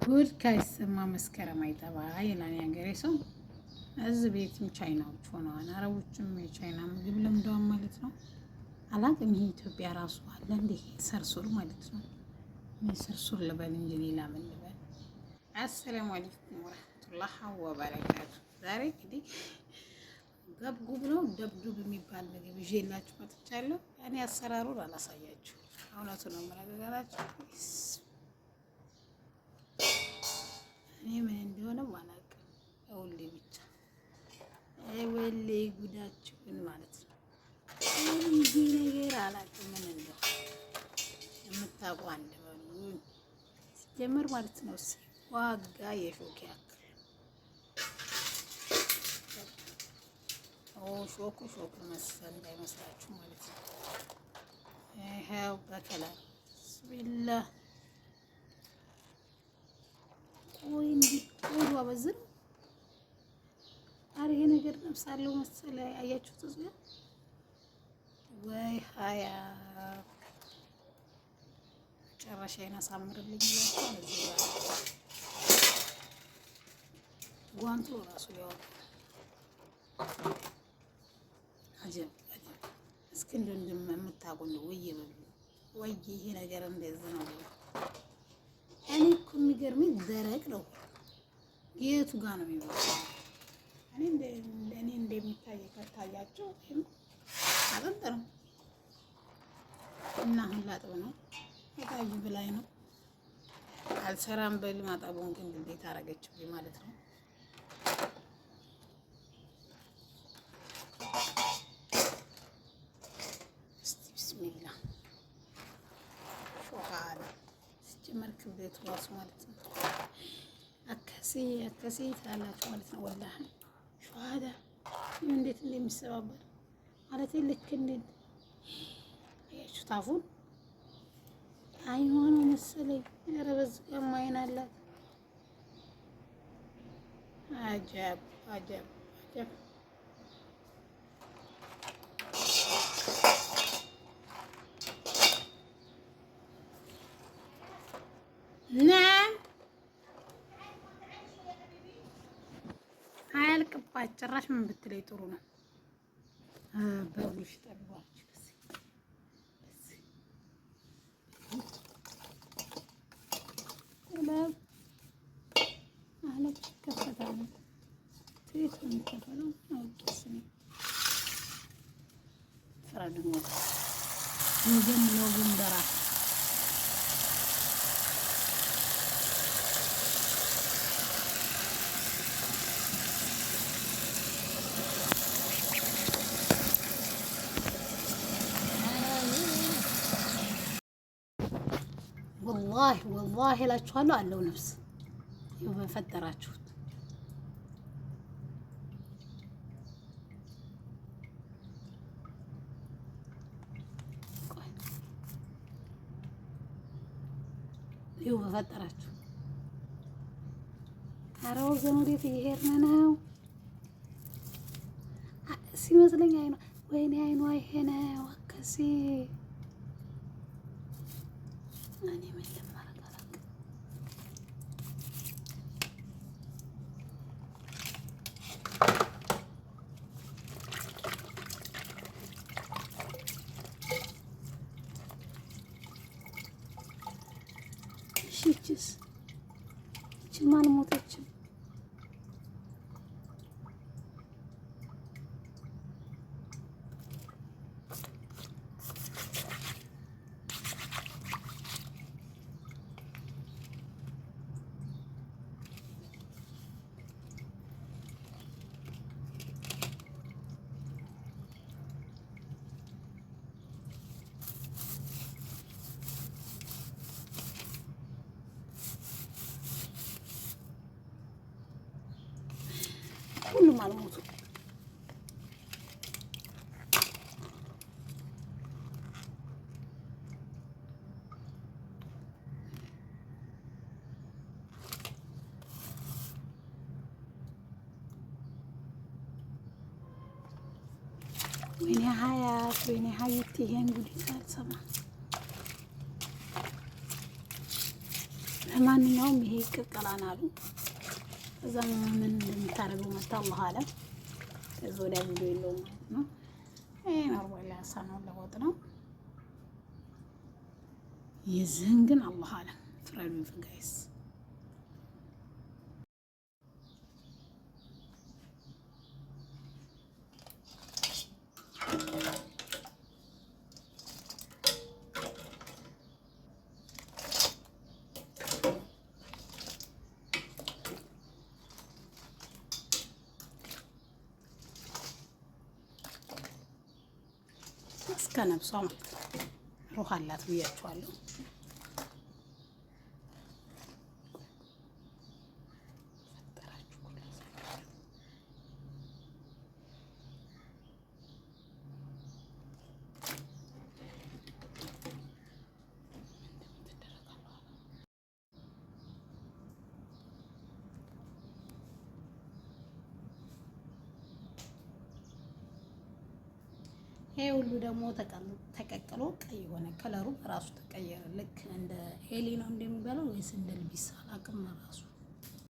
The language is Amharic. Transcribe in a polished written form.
ጉድ ካይሰማ መስከረም አይጠባ ይላል የሀገሬ ሰው። እዚህ ቤትም ቻይናዎች ሆነዋል። አረቦችም የቻይና ምግብ ለምደዋል ማለት ነው። አላቅም ይሄ ኢትዮጵያ ራሱ አለ እንዴ ሰርሱር ማለት ነው። ሰርሱር ልበል እንጂ ሌላ ምን ልበል? አሰላሙ አለይኩም ወራህመቱላሂ ወበረካቱ። ዛሬ እንግዲህ ገብጉብ ነው ደብዱብ የሚባል ምግብ ይዤላችሁ መጥቻለሁ። እኔ አሰራሩን አላሳያችሁ፣ እውነቱ ነው የምነግራችሁ። እኔ ምን እንደሆነ አላውቅም። ወሌ ብቻ ወሌ ጉዳችሁን ማለት ነው። እንዲህ ነገር አላውቅም ምን እንደሆነ የምታውቁ አንድ በሉ ሲጀመር ማለት ነው። ዋጋ የሾክ ያክል ሾክ መሰል እንዳይመስላችሁ ማለት ነው። ይኸው በከለር ብስሚላህ ወይ እንዲህ ወዱ አበዝን። አረ ይሄ ነገር ነፍሳለው መሰለ። አያችሁት እዚህ ወይ ሀያ ጨረሻዬን አሳምርልኝ ይላል። እዚህ ጋር ጓንቱ ራሱ ሊያወጣ አጀብ እስኪ እንደም የምታውቁ ወይ ይሄ ነገር እንደዚህ ነው። እኔ እኮ የሚገርመኝ ደረቅ ነው። የቱ ጋር ነው የሚባለው? እኔ እንደሚታይ ከታያቸው አጥንት ነው እና አሁን ላጥብ ነው። የታዩ ብላይ ነው አልሰራም ብል ማጠቡን ግን ግዴታ አደረገችብኝ ማለት ነው። እስቲ ቢስሚላ ሾሃላ ሲጀመር ክብደቱ ራሱ ማለት ነው። አከሲ ታላችሁ ማለት ነው። ወላሂ ሸሃዳ እንዴት እንደሚሰባበር ማለት ልክ እንደ አያችሁ ታፉን አይሆነ መሰለኝ። ኧረ በዚህ ጋርም አይን አላት። አጀብ አጀብ አጀብ ናም አያልቅባት ጭራሽ ምን ብትለይ ጥሩ ነው። በብሉሽ ጠብባችሁ አለች ከፈታለ ትሪት ነው የሚከፈለው። አውቂስ ነው ፍራዱ ነው ነው ጉንደራ ወላሂ እላችኋለሁ አለው ነፍስ ይኸው በፈጠራችሁት ይኸው በፈጠራችሁ። ኧረ ወገን ወዴት እየሄድን ነው? ሲመስለኝ አይኗ ወይኔ አይኗ ይሄ ነው አከሲ እኔ ምን ለማረግ አላውቅም። እሺ ይቺማ አልሞተችም። ሁሉም አልሞቱም። ወይኔ ሀያት ወይኔ ሀይት ይሄን ጉድ ሳልሰማ ለማንኛውም ይሄ ቅቅላን አሉ እዛ ምን እንደምታደርገው መታ አላህ አለም። ከዛ ወዲያ ቪዲዮ የለውም ማለት ነው። ይሄ ኖርማል ያሳ ነው ለወጥ ነው። የዝህን ግን አላህ አለም ፍረዱኝ ጋይስ። እስከ ነብሷ ማለት ነው። ሩህ አላት ብያችኋለሁ። ይሄ ሁሉ ደግሞ ተቀቅሎ ቀይ ሆነ። ከለሩ ራሱ ተቀየረ። ልክ እንደ ኤሊ ነው እንደሚባለው ወይስ እንደ ልቢሳ አላውቅም ራሱ